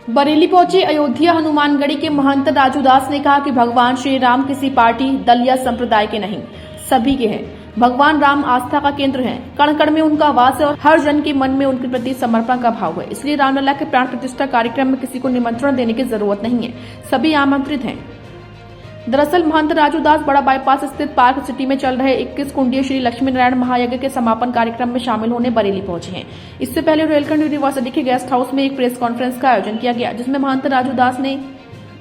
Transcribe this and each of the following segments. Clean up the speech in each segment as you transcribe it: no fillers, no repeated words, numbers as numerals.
बरेली पहुंचे अयोध्या हनुमानगढ़ी के महंत राजूदास ने कहा कि भगवान श्री राम किसी पार्टी दल या संप्रदाय के नहीं, सभी के हैं। भगवान राम आस्था का केंद्र हैं, कण कण में उनका वास है और हर जन के मन में उनके प्रति समर्पण का भाव है। इसलिए रामलला के प्राण प्रतिष्ठा कार्यक्रम में किसी को निमंत्रण देने की जरूरत नहीं है, सभी आमंत्रित हैं। दरअसल महंत राजूदास बड़ा बाईपास स्थित पार्क सिटी में चल रहे 21 कुंडीय श्री लक्ष्मी नारायण महायज्ञ के समापन कार्यक्रम में शामिल होने बरेली पहुंचे हैं। इससे पहले रोहिलखंड यूनिवर्सिटी के गेस्ट हाउस में एक प्रेस कॉन्फ्रेंस का आयोजन किया गया, जिसमें महंत राजूदास ने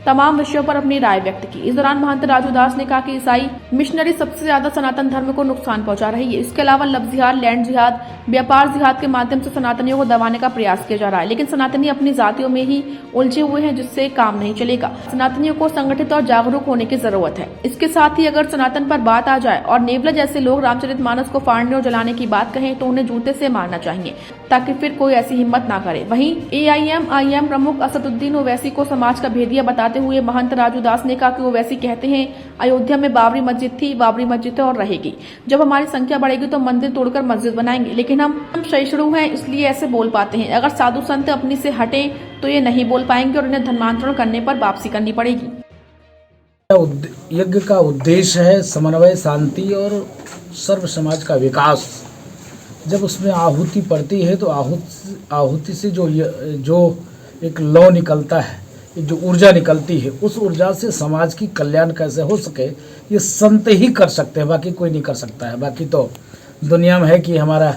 तमाम विषयों पर अपनी राय व्यक्त की। इस दौरान महंत राजूदास ने कहा कि ईसाई मिशनरी सबसे ज्यादा सनातन धर्म को नुकसान पहुंचा रही है। इसके अलावा लव जिहाद, लैंड जिहाद, व्यापार जिहाद के माध्यम से सनातनियों को दबाने का प्रयास किया जा रहा है, लेकिन सनातनी अपनी जातियों में ही उलझे हुए हैं, जिससे काम नहीं चलेगा। सनातनियों को संगठित और जागरूक होने की जरूरत है। इसके साथ ही अगर सनातन पर बात आ जाए और नेवला जैसे लोग रामचरितमानस को फाड़ने और जलाने की बात कहें तो उन्हें जूते से मारना चाहिए, ताकि फिर कोई ऐसी हिम्मत ना करे। वहीं AIM प्रमुख असदुद्दीन ओवैसी को समाज का भेदिया बताते हुए महंत राजूदास ने कहा कि ओवैसी कहते हैं अयोध्या में बाबरी मस्जिद थी, बाबरी मस्जिद है और रहेगी। जब हमारी संख्या बढ़ेगी तो मंदिर तोड़कर मस्जिद बनाएंगे, लेकिन हम सहिष्णु हैं, इसलिए ऐसे बोल पाते हैं। अगर साधु संत अपनी से हटे तो ये नहीं बोल पाएंगे और इन्हें धर्मांतरण करने पर वापसी करनी पड़ेगी। यज्ञ का उद्देश्य है समन्वय, शांति और सर्व समाज का विकास। जब उसमें आहुति पड़ती है तो आहुति से जो एक लौ निकलता है, जो ऊर्जा निकलती है, उस ऊर्जा से समाज की कल्याण कैसे हो सके ये संत ही कर सकते हैं, बाकी कोई नहीं कर सकता है। बाकी तो दुनिया में है कि हमारा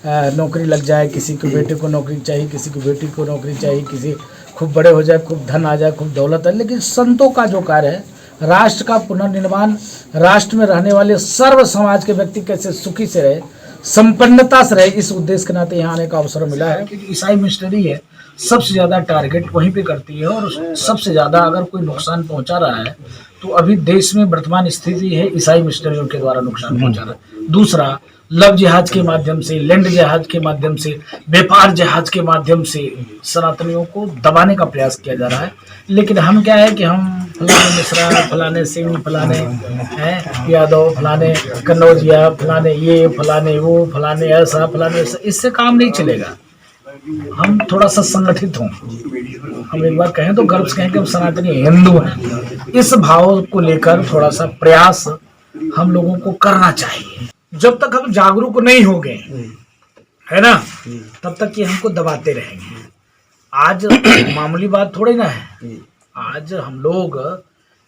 नौकरी लग जाए, किसी के बेटे को नौकरी चाहिए, किसी की बेटी को नौकरी चाहिए, किसी खूब बड़े हो जाए, खूब धन आ जाए, खूब दौलत है। लेकिन संतों का जो कार्य है, राष्ट्र का पुनर्निर्माण, राष्ट्र में रहने वाले सर्व समाज के व्यक्ति कैसे सुखी से रहे, संपन्नता से रहे, इस उद्देश्य के नाते यहाँ आने का अवसर मिला है। क्योंकि ईसाई मिशनरी है, सबसे ज़्यादा टारगेट वहीं पे करती है और सबसे ज़्यादा अगर कोई नुकसान पहुंचा रहा है तो अभी देश में वर्तमान स्थिति है ईसाई मिशनरियों के द्वारा नुकसान पहुंचा रहा है। दूसरा, लव जिहाद के माध्यम से, लैंड जिहाद के माध्यम से, व्यापार जिहाद के माध्यम से सनातनियों को दबाने का प्रयास किया जा रहा है। लेकिन हम क्या है कि हम फलाने मिश्रा, फलाने सिंह, फलाने हैं यादव, फलाने कन्नौजिया, फलाने ये, फलाने वो, फलाने ऐसा, फलाने ऐसा, इससे काम नहीं चलेगा। हम थोड़ा सा संगठित हों, हम एक बार कहें तो गर्व से कहें कि हम सनातनी हिंदू हैं। इस भाव को लेकर थोड़ा सा प्रयास हम लोगों को करना चाहिए। जब तक हम जागरूक नहीं होंगे, है ना, तब तक ये हमको दबाते रहेंगे। आज मामूली बात थोड़ी ना है। आज हम लोग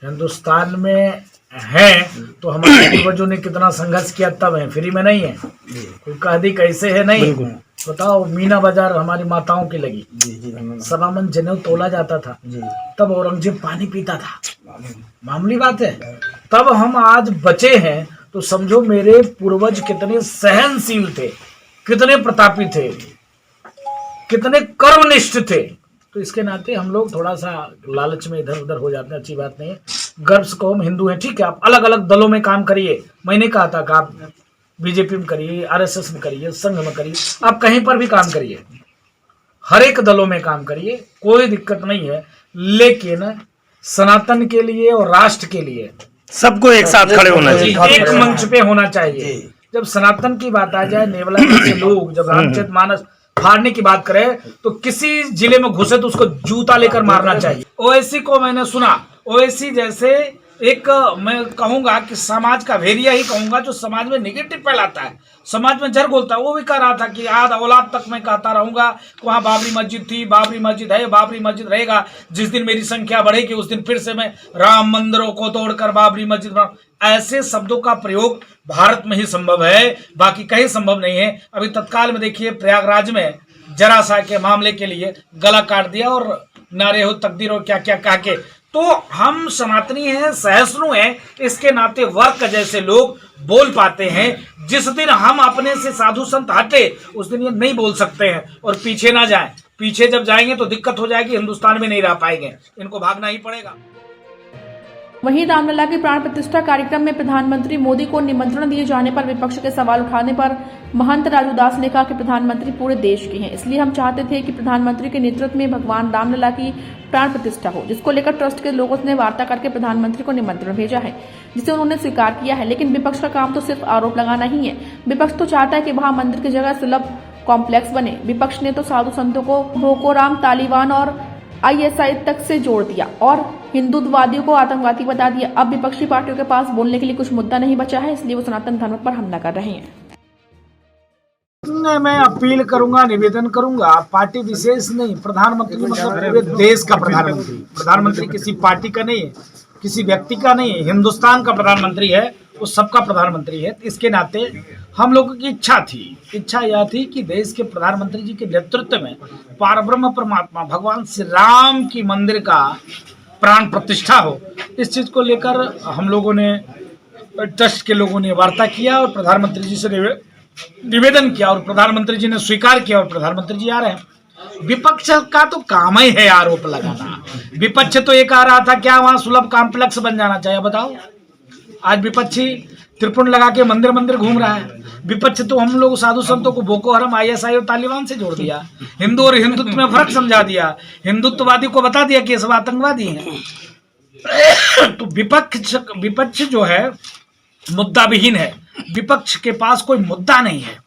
हिंदुस्तान में हैं तो हमारे पूर्वजों ने कितना संघर्ष किया, तब है, फ्री में नहीं है। कोई कह दी कैसे है, नहीं बताओ। मीना बाजार हमारी माताओं की लगी, सवामन जनेऊ तोला जाता था, तब औरंगजेब पानी पीता था। मामूली बात है। तब हम आज बचे हैं तो समझो मेरे पूर्वज कितने सहनशील थे, कितने प्रतापी थे, कितने कर्मनिष्ठ थे। तो इसके नाते हम लोग थोड़ा सा लालच में इधर उधर हो जाते हैं, अच्छी बात नहीं है। गर्व से कहो हम हिंदू हैं, ठीक है, आप अलग अलग दलों में काम करिए। मैंने कहा था कि आप बीजेपी में करिए, RSS में करिए, संघ में करिए, आप कहीं पर भी काम करिए, हर एक दलों में काम करिए, कोई दिक्कत नहीं है। लेकिन सनातन के लिए और राष्ट्र के लिए सबको एक साथ खड़े होना चाहिए, एक मंच पे होना चाहिए। जब सनातन की बात आ जाए, नेवला जैसे लोग जब रामचरितमानस फाड़ने की बात करें तो किसी जिले में घुसे तो उसको जूता लेकर मारना चाहिए। ओवैसी को मैंने सुना, ओवैसी जैसे एक, मैं कहूंगा कि समाज का भेदिया ही कहूंगा, जो समाज में नेगेटिव फैलाता है, समाज में जहर घोलता है। वो भी कह रहा था कि आज औलाद तक मैं कहता रहूंगा वहां बाबरी मस्जिद थी, बाबरी मस्जिद है, बाबरी मस्जिद रहेगा। जिस दिन मेरी संख्या बढ़ेगी उस दिन फिर से मैं राम मंदिरों को तोड़कर बाबरी मस्जिद बनाऊं। ऐसे शब्दों का प्रयोग भारत में ही संभव है, बाकी कहीं संभव नहीं है। अभी तत्काल में देखिए प्रयागराज में जरा सा के मामले के लिए गला काट दिया और नारे हो तकदीर और क्या क्या कह के। तो हम सनातनी हैं, सहिष्णु हैं, इसके नाते वर्क जैसे लोग बोल पाते हैं। जिस दिन हम अपने से साधु संत हटे उस दिन ये नहीं बोल सकते हैं और पीछे ना जाएं। पीछे जब जाएंगे तो दिक्कत हो जाएगी, हिंदुस्तान में नहीं रह पाएंगे, इनको भागना ही पड़ेगा। वहीं रामलला के प्राण प्रतिष्ठा कार्यक्रम में प्रधानमंत्री मोदी को निमंत्रण दिए जाने पर विपक्ष के सवाल उठाने पर महंत राजूदास ने कहा कि प्रधानमंत्री पूरे देश के हैं, इसलिए हम चाहते थे कि प्रधानमंत्री के नेतृत्व में भगवान रामलला की प्राण प्रतिष्ठा हो, जिसको लेकर ट्रस्ट के लोगों ने वार्ता करके प्रधानमंत्री को निमंत्रण भेजा है, जिसे उन्होंने स्वीकार किया है। लेकिन विपक्ष का काम तो सिर्फ आरोप लगाना ही है। विपक्ष तो चाहता है कि वहां मंदिर की जगह सुलभ कॉम्प्लेक्स बने। विपक्ष ने तो साधु संतों को भोकोराम, तालिबान और आईएसआई तक से जोड़ दिया और हिंदुत्ववादियों को आतंकवादी बता दिया। अब विपक्षी पार्टियों के पास बोलने के लिए कुछ मुद्दा नहीं बचा है, इसलिए वो सनातन धर्म पर हमला कर रहे हैं। मैं अपील करूंगा, निवेदन करूंगा, पार्टी विशेष नहीं, प्रधानमंत्री मतलब पूरे देश का प्रधानमंत्री। प्रधानमंत्री किसी पार्टी का नहीं है, किसी व्यक्ति का नहीं है, हिंदुस्तान का प्रधानमंत्री है, वो सबका प्रधानमंत्री है। इसके नाते हम लोगों की इच्छा यह थी कि देश के प्रधानमंत्री जी के नेतृत्व में पारब्रह्म परमात्मा भगवान श्री राम की मंदिर का प्राण प्रतिष्ठा हो। इस चीज को लेकर हम लोगों ने, ट्रस्ट के लोगों ने वार्ता किया और प्रधानमंत्री जी से निवेदन किया और प्रधानमंत्री जी ने स्वीकार किया और प्रधानमंत्री जी आ रहे हैं। विपक्ष का तो काम ही है आरोप लगाना। विपक्ष तो ये कह रहा था क्या वहां सुलभ कॉम्प्लेक्स बन जाना चाहिए, बताओ। आज विपक्षी त्रिपुंड लगा के मंदिर मंदिर घूम रहा है। विपक्ष तो हम लोग साधु संतों को बोको हरम, आईएसआई और तालिबान से जोड़ दिया। हिंदू और हिंदुत्व में फर्क समझा दिया। हिंदुत्ववादी को बता दिया कि ये सब आतंकवादी हैं। तो विपक्ष जो है मुद्दा विहीन है। विपक्ष के पास कोई मुद्दा नहीं है।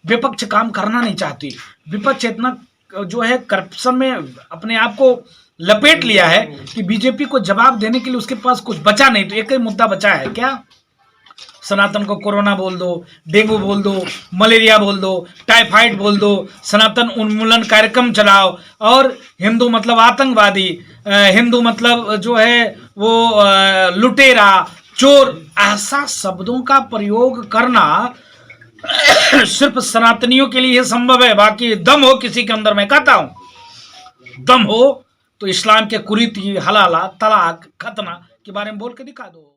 विपक्ष काम करना नहीं चाहती। विपक्ष इतना जो है करप्शन में अपने आप को लपेट लिया है कि बीजेपी को जवाब देने के लिए उसके पास कुछ बचा नहीं। तो एक ही मुद्दा बचा है, क्या? सनातन को कोरोना बोल दो, डेंगू बोल दो, मलेरिया बोल दो, टाइफाइड बोल दो, सनातन उन्मूलन कार्यक्रम चलाओ और हिंदू मतलब आतंकवादी, हिंदू मतलब जो है वो लुटेरा, चोर, ऐसा शब्दों का प्रयोग करना सिर्फ सनातनियों के लिए संभव है। बाकी दम हो किसी के अंदर, मैं कहता हूं दम हो तो इस्लाम के कुरीति, हलाला, तलाक, खतना के बारे में बोल के दिखा दो।